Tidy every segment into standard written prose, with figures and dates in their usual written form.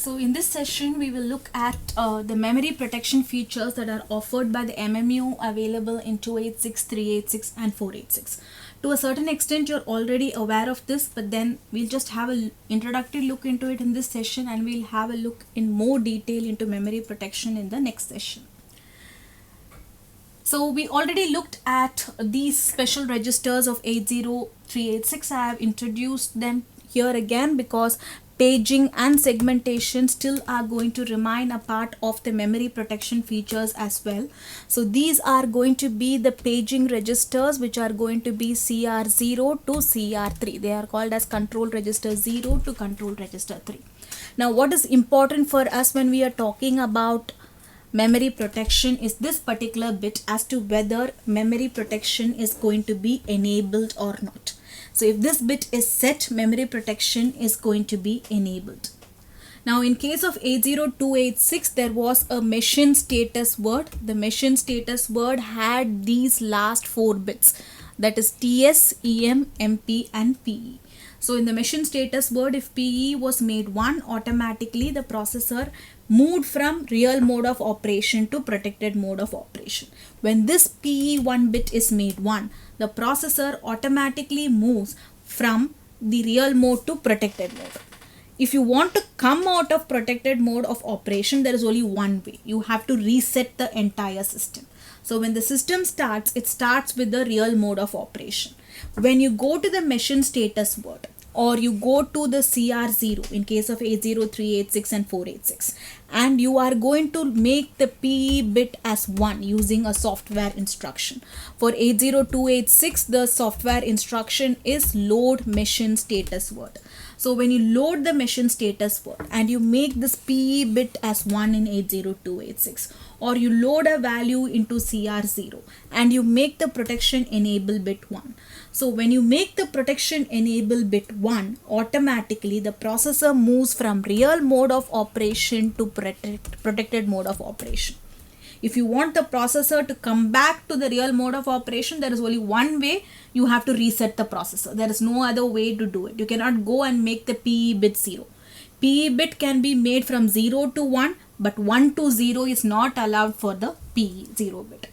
So in this session, we will look at the memory protection features that are offered by the MMU available in 286, 386 and 486. To a certain extent, you're already aware of this, but then we'll just have an introductory look into it in this session, and we'll have a look in more detail into memory protection in the next session. So we already looked at these special registers of 80386. I have introduced them here again because paging and segmentation still are going to remain a part of the memory protection features as well. So these are going to be the paging registers, which are going to be CR0 to CR3. They are called as control register 0 to control register 3. Now what is important for us when we are talking about memory protection is this particular bit as to whether memory protection is going to be enabled or not. So if this bit is set, memory protection is going to be enabled. Now in case of 80286, there was a machine status word. The machine status word had these last 4 bits, that is TS, EM, MP and PE. So in the machine status word, if PE was made 1, automatically the processor moved from real mode of operation to protected mode of operation. When this PE1 bit is made 1, the processor automatically moves from the real mode to protected mode. If you want to come out of protected mode of operation, there is only one way. You have to reset the entire system. So when the system starts, it starts with the real mode of operation. When you go to the machine status word, or you go to the CR0 in case of 80386 and 486, and you are going to make the PE bit as 1 using a software instruction. For 80286, the software instruction is load machine status word. So when you load the machine status word and you make this PE bit as 1 in 80286, or you load a value into CR0 and you make the protection enable bit 1. So when you make the protection enable bit 1, automatically the processor moves from real mode of operation to protected mode of operation. If you want the processor to come back to the real mode of operation, there is only one way. You have to reset the processor. There is no other way to do it. You cannot go and make the PE bit 0. PE bit can be made from 0 to 1, but 1 to 0 is not allowed for the PE 0 bit.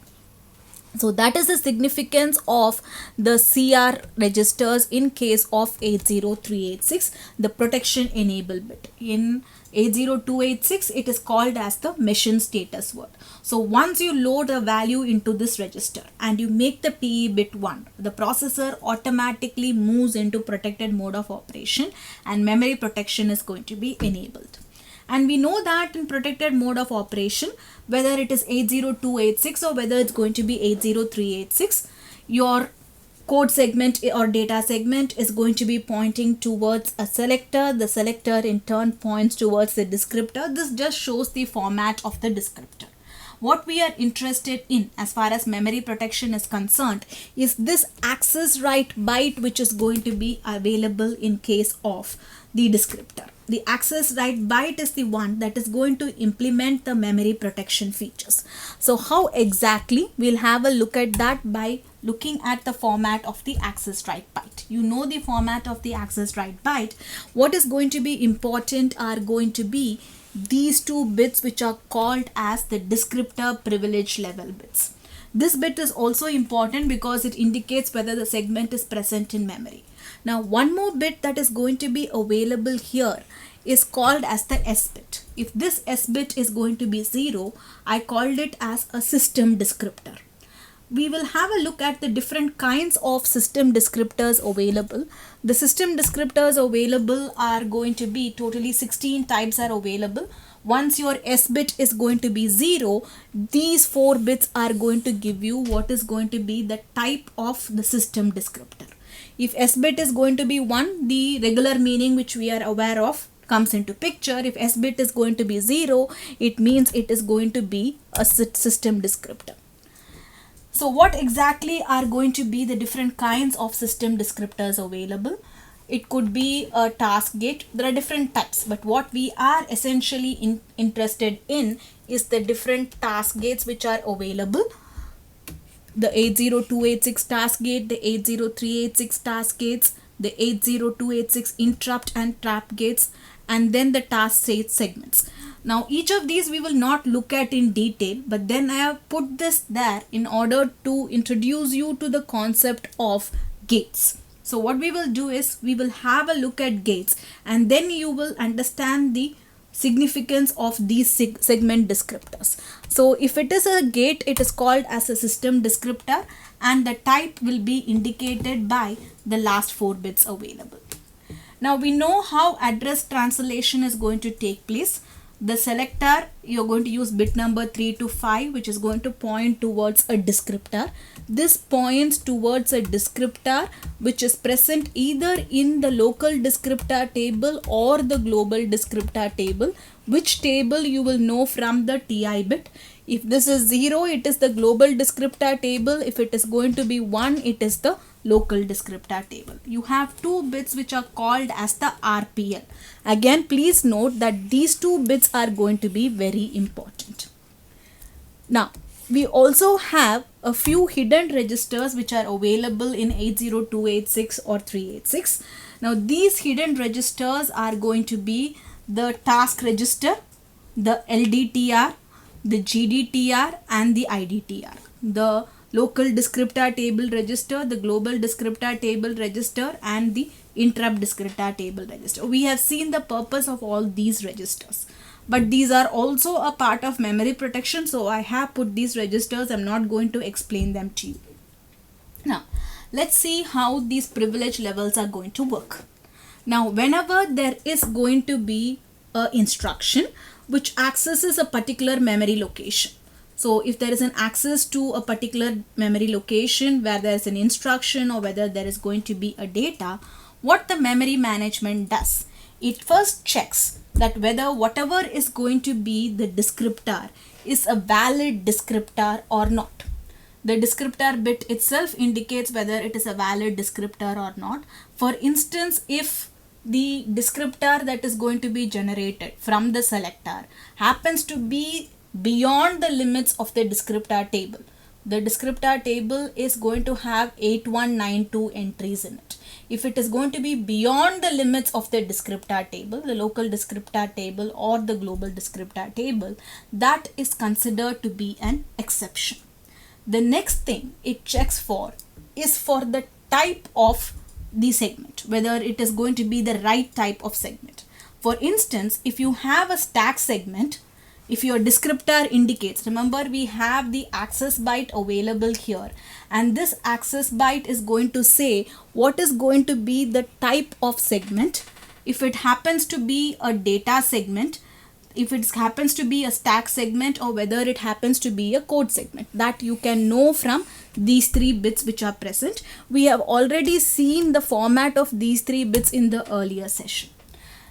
So that is the significance of the CR registers in case of 80386, the protection enable bit. In 80286, it is called as the machine status word. So once you load a value into this register and you make the PE bit 1, the processor automatically moves into protected mode of operation and memory protection is going to be enabled. And we know that in protected mode of operation, whether it is 80286 or whether it's going to be 80386, your code segment or data segment is going to be pointing towards a selector. The selector in turn points towards the descriptor. This just shows the format of the descriptor. What we are interested in as far as memory protection is concerned is this access right byte, which is going to be available in case of the descriptor. The access right byte is the one that is going to implement the memory protection features. So how exactly? We'll have a look at that by looking at the format of the access right byte. You know the format of the access right byte. What is going to be important are going to be these 2 bits, which are called as the descriptor privilege level bits. This bit is also important because it indicates whether the segment is present in memory. Now one more bit that is going to be available here is called as the S bit. If this S bit is going to be 0, I called it as a system descriptor. We will have a look at the different kinds of system descriptors available. The system descriptors available are going to be totally 16 types are available. Once your S bit is going to be 0, these 4 bits are going to give you what is going to be the type of the system descriptor. If S bit is going to be 1, the regular meaning which we are aware of comes into picture. If S bit is going to be 0, it means it is going to be a system descriptor. So what exactly are going to be the different kinds of system descriptors available? It could be a task gate. There are different types, but what we are essentially interested in is the different task gates which are available. The 80286 task gate, the 80386 task gates, the 80286 interrupt and trap gates, and then the task state segments. Now each of these we will not look at in detail, but then I have put this there in order to introduce you to the concept of gates. So what we will do is we will have a look at gates, and then you will understand the significance of these segment descriptors. So if it is a gate, it is called as a system descriptor, and the type will be indicated by the last 4 bits available. Now we know how address translation is going to take place. The selector, you're going to use bit number 3 to 5, which is going to point towards a descriptor. This points towards a descriptor which is present either in the local descriptor table or the global descriptor table. Which table you will know from the TI bit. If this is 0, it is the global descriptor table. If it is going to be 1, it is the local descriptor table. You have 2 bits which are called as the RPL. Again, please note that these 2 bits are going to be very important. Now, we also have a few hidden registers which are available in 80286 or 386. Now, these hidden registers are going to be the task register, the LDTR, the GDTR, and the IDTR. The local descriptor table register, the global descriptor table register, and the interrupt descriptor table register. We have seen the purpose of all these registers, but these are also a part of memory protection, so I have put these registers. I'm not going to explain them to you. Now let's see how these privilege levels are going to work. Now whenever there is going to be an instruction which accesses a particular memory location, so if there is an access to a particular memory location where there is an instruction or whether there is going to be a data, what the memory management does, it first checks that whether whatever is going to be the descriptor is a valid descriptor or not. The descriptor bit itself indicates whether it is a valid descriptor or not. For instance, if the descriptor that is going to be generated from the selector happens to be beyond the limits of the descriptor table, the descriptor table is going to have 8192 entries in it. If it is going to be beyond the limits of the descriptor table, the local descriptor table or the global descriptor table, that is considered to be an exception. The next thing it checks for is for the type of the segment, whether it is going to be the right type of segment. For instance, if you have a stack segment, if your descriptor indicates, remember we have the access byte available here, and this access byte is going to say what is going to be the type of segment. If it happens to be a data segment, if it happens to be a stack segment, or whether it happens to be a code segment, that you can know from these 3 bits which are present. We have already seen the format of these 3 bits in the earlier session.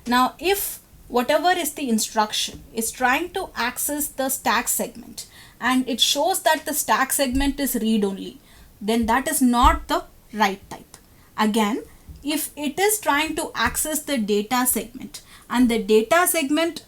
Now if whatever is the instruction is trying to access the stack segment and it shows that the stack segment is read only, then that is not the right type. Again, if it is trying to access the data segment and the data segment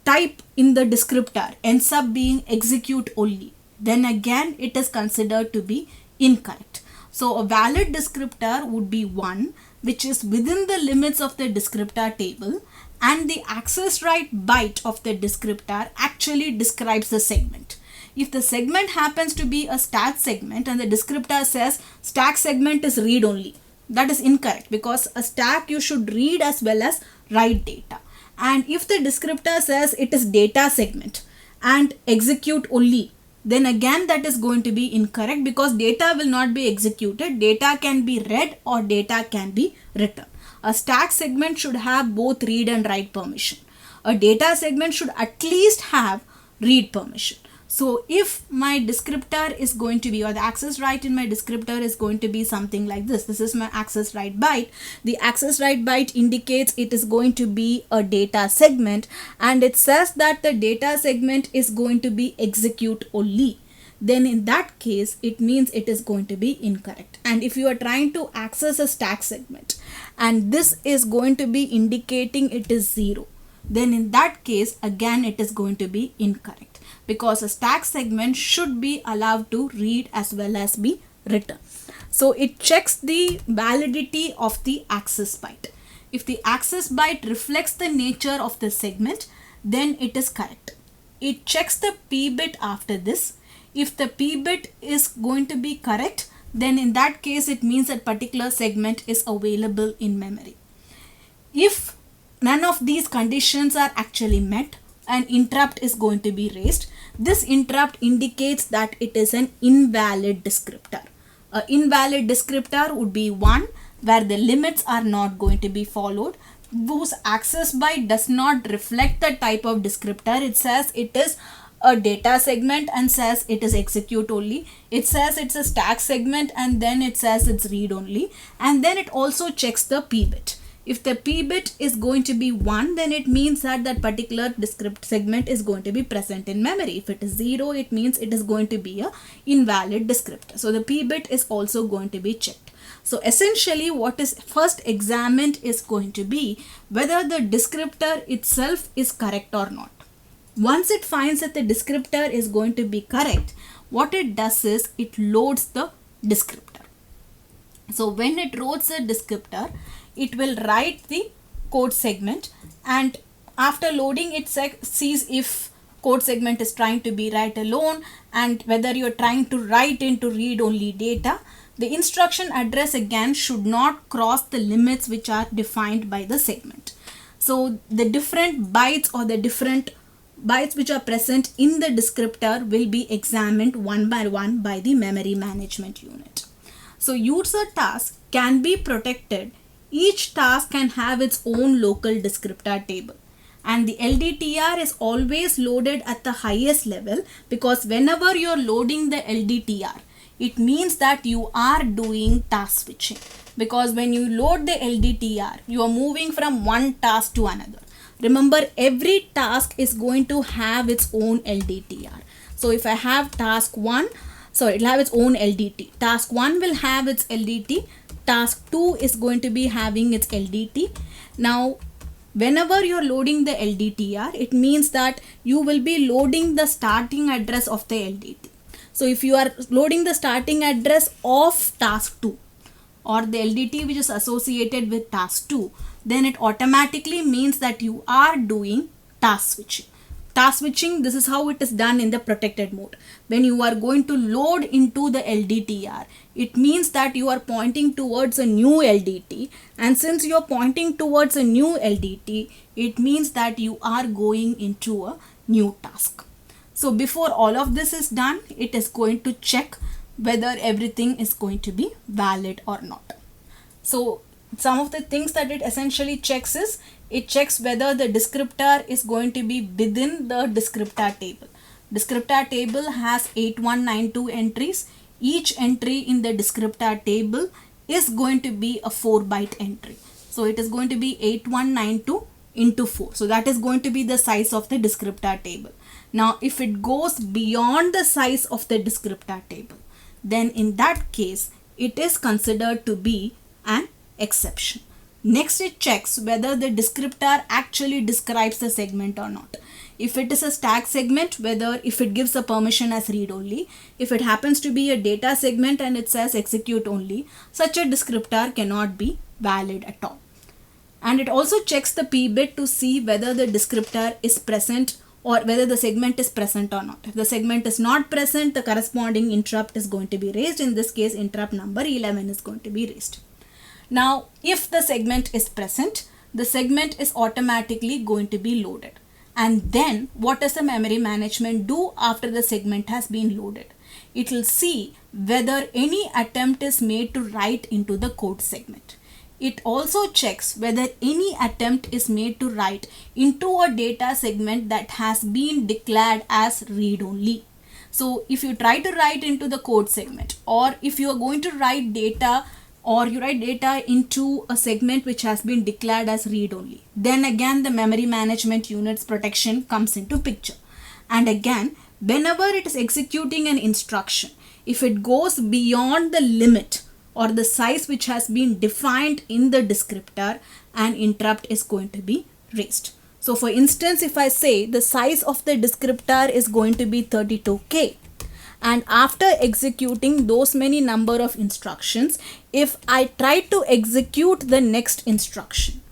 type in the descriptor ends up being execute only, then again it is considered to be incorrect. So a valid descriptor would be one which is within the limits of the descriptor table, and the access right byte of the descriptor actually describes the segment. If the segment happens to be a stack segment and the descriptor says stack segment is read only, that is incorrect, because a stack you should read as well as write data. And if the descriptor says it is data segment and execute only, then again that is going to be incorrect, because data will not be executed. Data can be read or data can be written. A stack segment should have both read and write permission. A data segment should at least have read permission. So if my descriptor is going to be, or the access right in my descriptor is going to be something like this, this is my access right byte. The access right byte indicates it is going to be a data segment, and it says that the data segment is going to be execute only. Then in that case, it means it is going to be incorrect. And if you are trying to access a stack segment and this is going to be indicating it is 0, then in that case, again, it is going to be incorrect, because a stack segment should be allowed to read as well as be written. So it checks the validity of the access byte. if the access byte reflects the nature of the segment, then it is correct. It checks the p bit after this. If the p bit is going to be correct, then in that case it means that particular segment is available in memory. If none of these conditions are actually met, an interrupt is going to be raised. This interrupt indicates that it is an invalid descriptor. An invalid descriptor would be one where the limits are not going to be followed, whose access byte does not reflect the type of descriptor. It says it is a data segment and says it is execute only. It says it's a stack segment and then it says it's read only. And then it also checks the p bit. If the p bit is going to be 1, then it means that that particular segment is going to be present in memory. If it is 0, it means it is going to be a invalid descriptor. So the p bit is also going to be checked. So essentially what is first examined is going to be whether the descriptor itself is correct or not. Once it finds that the descriptor is going to be correct, what it does is it loads the descriptor. So when it loads the descriptor, it will write the code segment, and after loading it sees if code segment is trying to be write alone and whether you're trying to write into read only data. The instruction address again should not cross the limits which are defined by the segment. So the different bytes or the different bytes which are present in the descriptor will be examined one by one by the memory management unit. So user tasks can be protected. Each task can have its own local descriptor table, and the LDTR is always loaded at the highest level, because whenever you're loading the LDTR, it means that you are doing task switching, because when you load the LDTR, you are moving from one task to another. Remember, every task is going to have its own LDTR. So if I have task 1, it will have its own LDT. Task 1 will have its LDT. Task 2 is going to be having its LDT. Now, whenever you're loading the LDTR, it means that you will be loading the starting address of the LDT. So if you are loading the starting address of task 2 or the LDT which is associated with task 2, then it automatically means that you are doing task switching. Task switching, this is how it is done in the protected mode. When you are going to load into the LDTR, it means that you are pointing towards a new LDT, and since you are pointing towards a new LDT, it means that you are going into a new task. So before all of this is done, it is going to check whether everything is going to be valid or not. So some of the things that it essentially checks is, it checks whether the descriptor is going to be within the descriptor table. Descriptor table has 8192 entries. Each entry in the descriptor table is going to be a 4-byte entry. So it is going to be 8192 into 4. So that is going to be the size of the descriptor table. Now if it goes beyond the size of the descriptor table, then in that case it is considered to be an exception. Next, it checks whether the descriptor actually describes the segment or not. If it is a stack segment, whether if it gives a permission as read only. If it happens to be a data segment and it says execute only, such a descriptor cannot be valid at all. And it also checks the p bit to see whether the descriptor is present or whether the segment is present or not. If the segment is not present, the corresponding interrupt is going to be raised. In this case, interrupt number 11 is going to be raised. Now, if the segment is present, the segment is automatically going to be loaded. And then what does the memory management do after the segment has been loaded? It will see whether any attempt is made to write into the code segment. It also checks whether any attempt is made to write into a data segment that has been declared as read only. So if you try to write into the code segment, or if you are going to write data or you write data into a segment which has been declared as read only, then again the memory management unit's protection comes into picture. And again, whenever it is executing an instruction, if it goes beyond the limit or the size which has been defined in the descriptor, an interrupt is going to be raised. So for instance, if I say the size of the descriptor is going to be 32K, and after executing those many number of instructions, if I try to execute the next instruction,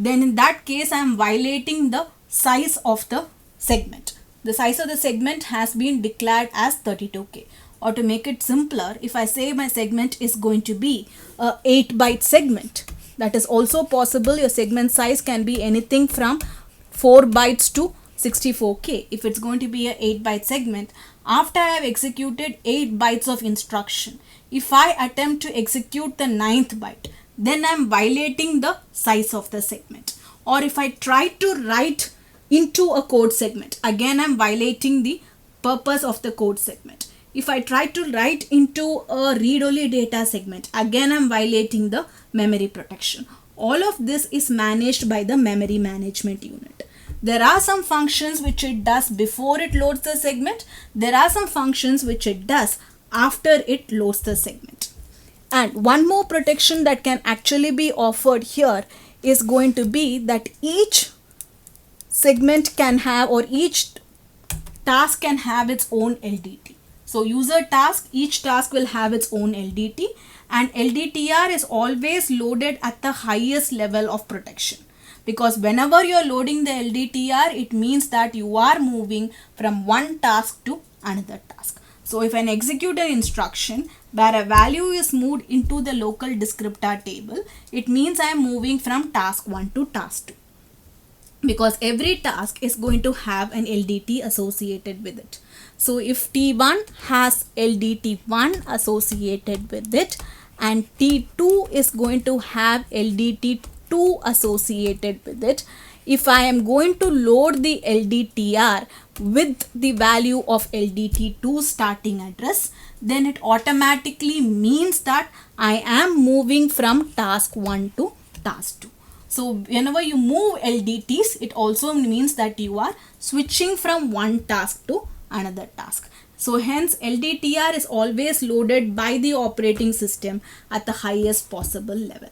then in that case I am violating the size of the segment. The size of the segment has been declared as 32K. Or to make it simpler, if I say my segment is going to be a 8 byte segment, that is also possible. Your segment size can be anything from 4 bytes to 64K. If it's going to be a 8 byte segment, after I have executed 8 bytes of instruction, if I attempt to execute the 9th byte, then I'm violating the size of the segment. Or if I try to write into a code segment, again I'm violating the purpose of the code segment. If I try to write into a read-only data segment, again I'm violating the memory protection. All of this is managed by the memory management unit. There are some functions which it does before it loads the segment. There are some functions which it does after it loads the segment. And one more protection that can actually be offered here is going to be that each segment can have, or each task can have its own LDT. So user task, each task will have its own LDT, and LDTR is always loaded at the highest level of protection. Because whenever you are loading the LDTR, it means that you are moving from one task to another task. So if I execute an instruction where a value is moved into the local descriptor table, it means I am moving from task 1 to task 2. Because every task is going to have an LDT associated with it. So if T1 has LDT1 associated with it and T2 is going to have LDT2 associated with it, if I am going to load the LDTR with the value of LDT2 starting address, then it automatically means that I am moving from task 1 to task 2. So whenever you move LDTs, it also means that you are switching from one task to another task. So hence LDTR is always loaded by the operating system at the highest possible level.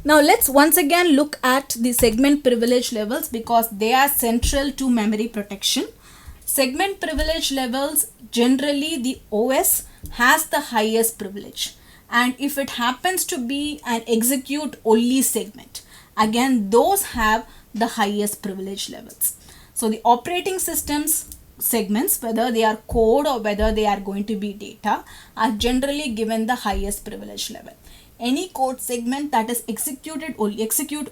Now let's once again look at the segment privilege levels because they are central to memory protection. Segment privilege levels, generally the OS has the highest privilege. And if it happens to be an execute only segment, again those have the highest privilege levels. So the operating systems segments, whether they are code or whether they are going to be data, are generally given the highest privilege level. Any code segment that is execute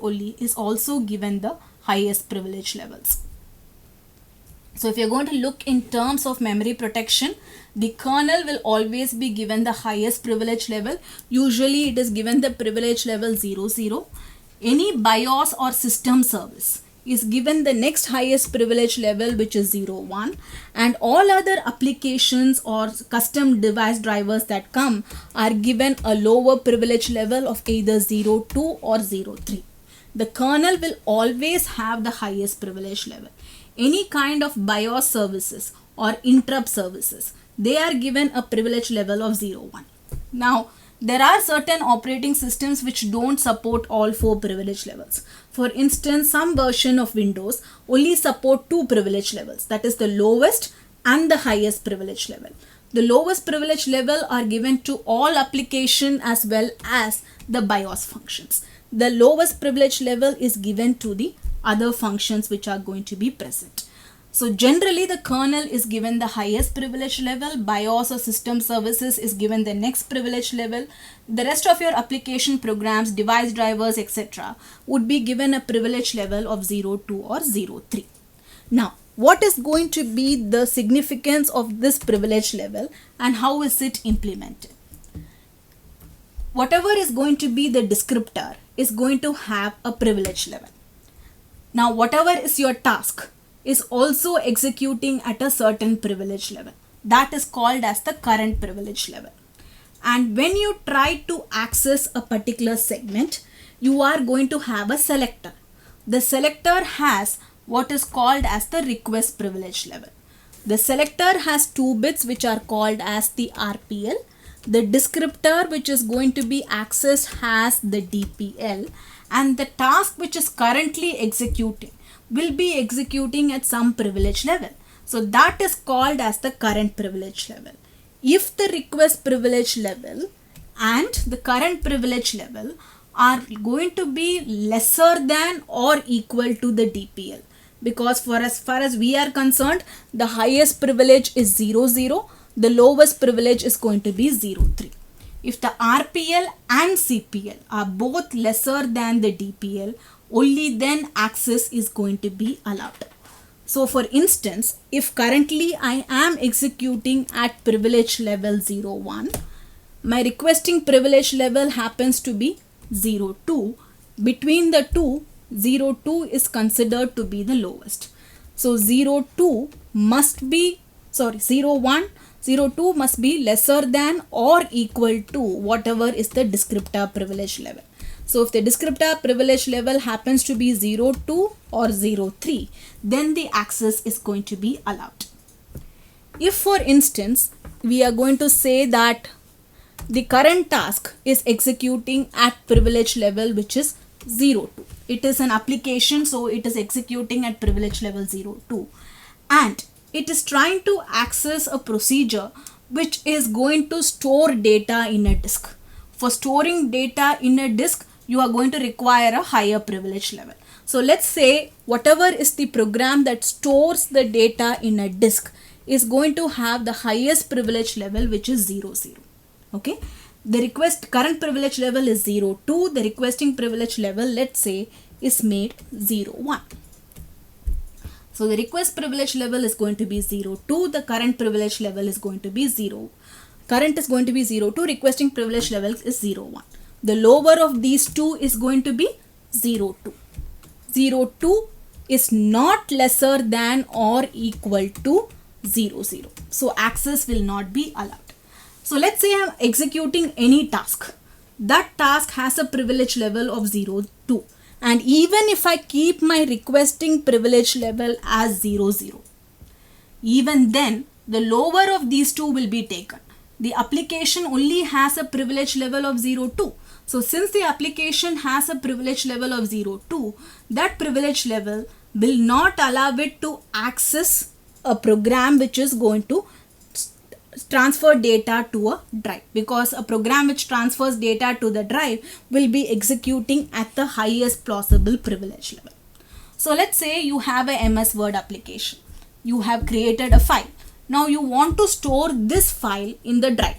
only is also given the highest privilege levels. So if you're going to look in terms of memory protection, the kernel will always be given the highest privilege level. Usually it is given the privilege level 00. Any BIOS or system service is given the next highest privilege level, which is 01, and all other applications or custom device drivers that come are given a lower privilege level of either 02 or 03. The kernel will always have the highest privilege level. Any kind of BIOS services or interrupt services, they are given a privilege level of 01. Now, there are certain operating systems which don't support all 4 privilege levels. For instance, some version of Windows only support 2 privilege levels, that is the lowest and the highest privilege level. The lowest privilege level are given to all application as well as the BIOS functions. The lowest privilege level is given to the other functions which are going to be present. So generally the kernel is given the highest privilege level, BIOS or system services is given the next privilege level. The rest of your application programs, device drivers, etc. would be given a privilege level of 02 or 03. Now, what is going to be the significance of this privilege level and how is it implemented? Whatever is going to be the descriptor is going to have a privilege level. Now, whatever is your task is also executing at a certain privilege level. That is called as the current privilege level. And when you try to access a particular segment, you are going to have a selector. The selector has what is called as the request privilege level. The selector has 2 bits which are called as the RPL. The descriptor which is going to be accessed has the DPL, and the task which is currently executing will be executing at some privilege level. So that is called as the current privilege level. If the request privilege level and the current privilege level are going to be lesser than or equal to the DPL, because for as far as we are concerned, the highest privilege is 00, the lowest privilege is going to be 03. If the RPL and CPL are both lesser than the DPL, only then access is going to be allowed. So for instance, if currently I am executing at privilege level 01, my requesting privilege level happens to be 02. Between the two, 02 is considered to be the lowest. So 02 must be, 01, 02 must be lesser than or equal to whatever is the descriptor privilege level. So if the descriptor privilege level happens to be 02 or 03, then the access is going to be allowed. If for instance, we are going to say that the current task is executing at privilege level which is 02. It is an application, so it is executing at privilege level 02. And it is trying to access a procedure which is going to store data in a disk. For storing data in a disk, you are going to require a higher privilege level. So let's say whatever is the program that stores the data in a disk is going to have the highest privilege level, which is 00. Okay, the request current privilege level is 02, the requesting privilege level, let's say, is made 01. So the request privilege level is going to be 02, the current privilege level is going to be 0. Current is going to be 02, requesting privilege level is 01. The lower of these two is going to be 02. 02 is not lesser than or equal to 00. So access will not be allowed. So let's say I'm executing any task. That task has a privilege level of 02. And even if I keep my requesting privilege level as 00, even then the lower of these two will be taken. The application only has a privilege level of 02. So since the application has a privilege level of 02, that privilege level will not allow it to access a program which is going to transfer data to a drive, because a program which transfers data to the drive will be executing at the highest possible privilege level. So let's say you have a MS Word application. You have created a file. Now you want to store this file in the drive.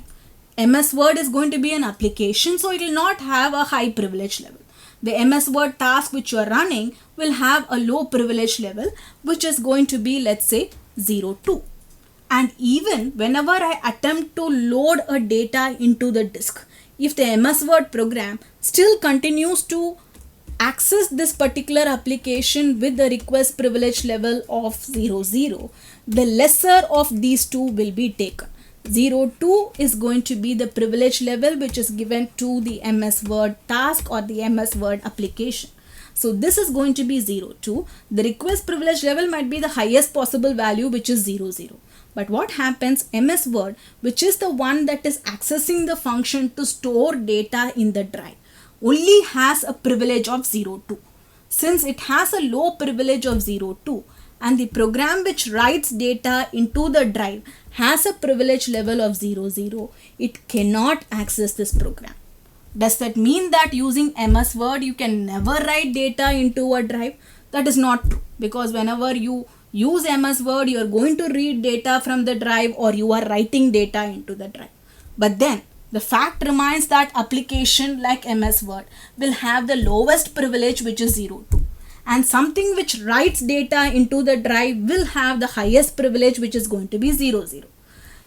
MS Word is going to be an application, so it will not have a high privilege level. The MS Word task which you are running will have a low privilege level, which is going to be, let's say, 02. And even whenever I attempt to load a data into the disk, if the MS Word program still continues to access this particular application with the request privilege level of 00, the lesser of these two will be taken. 02 is going to be the privilege level which is given to the MS Word task or the MS Word application. So this is going to be 02. The request privilege level might be the highest possible value, which is 00. But what happens, MS Word, which is the one that is accessing the function to store data in the drive, only has a privilege of 02. Since it has a low privilege of 02 and the program which writes data into the drive has a privilege level of 00, it cannot access this program. Does that mean that using MS Word you can never write data into a drive? That is not true, because whenever you use MS Word, you are going to read data from the drive or you are writing data into the drive. But then the fact remains that application like MS Word will have the lowest privilege, which is 02. And something which writes data into the drive will have the highest privilege, which is going to be 00.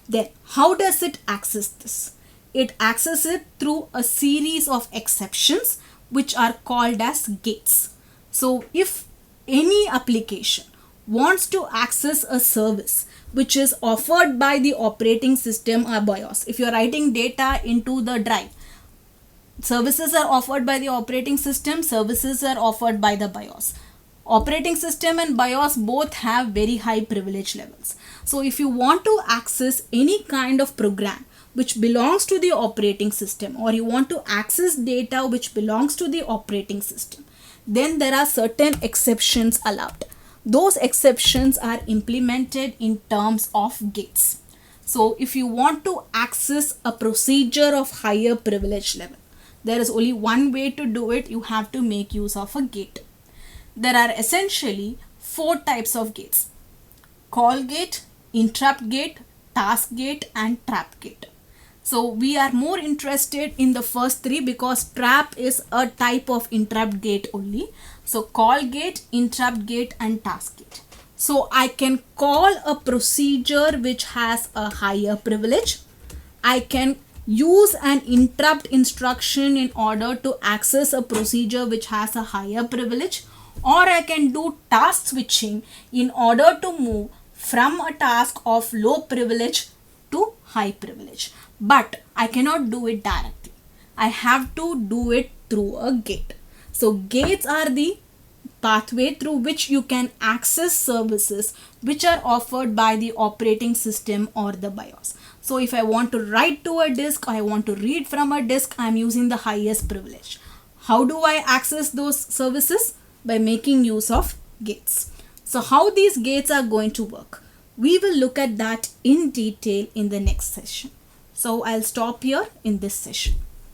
Then how does it access this? It accesses it through a series of exceptions which are called as gates. So if any application wants to access a service which is offered by the operating system or BIOS, if you are writing data into the drive, services are offered by the operating system, services are offered by the BIOS. Operating system and BIOS both have very high privilege levels. So if you want to access any kind of program which belongs to the operating system, or you want to access data which belongs to the operating system, then there are certain exceptions allowed. Those exceptions are implemented in terms of gates. So if you want to access a procedure of higher privilege level, there is only one way to do it. You have to make use of a gate. There are essentially 4 types of gates: call gate, interrupt gate, task gate, and trap gate. So we are more interested in the first 3 because trap is a type of interrupt gate only. So call gate, interrupt gate, and task gate. So I can call a procedure which has a higher privilege. I can use an interrupt instruction in order to access a procedure which has a higher privilege, or I can do task switching in order to move from a task of low privilege to high privilege. But I cannot do it directly. I have to do it through a gate. So gates are the pathway through which you can access services which are offered by the operating system or the BIOS. So if I want to write to a disk, I want to read from a disk, I am using the highest privilege. How do I access those services? By making use of gates. So how these gates are going to work, we will look at that in detail in the next session. So I'll stop here in this session.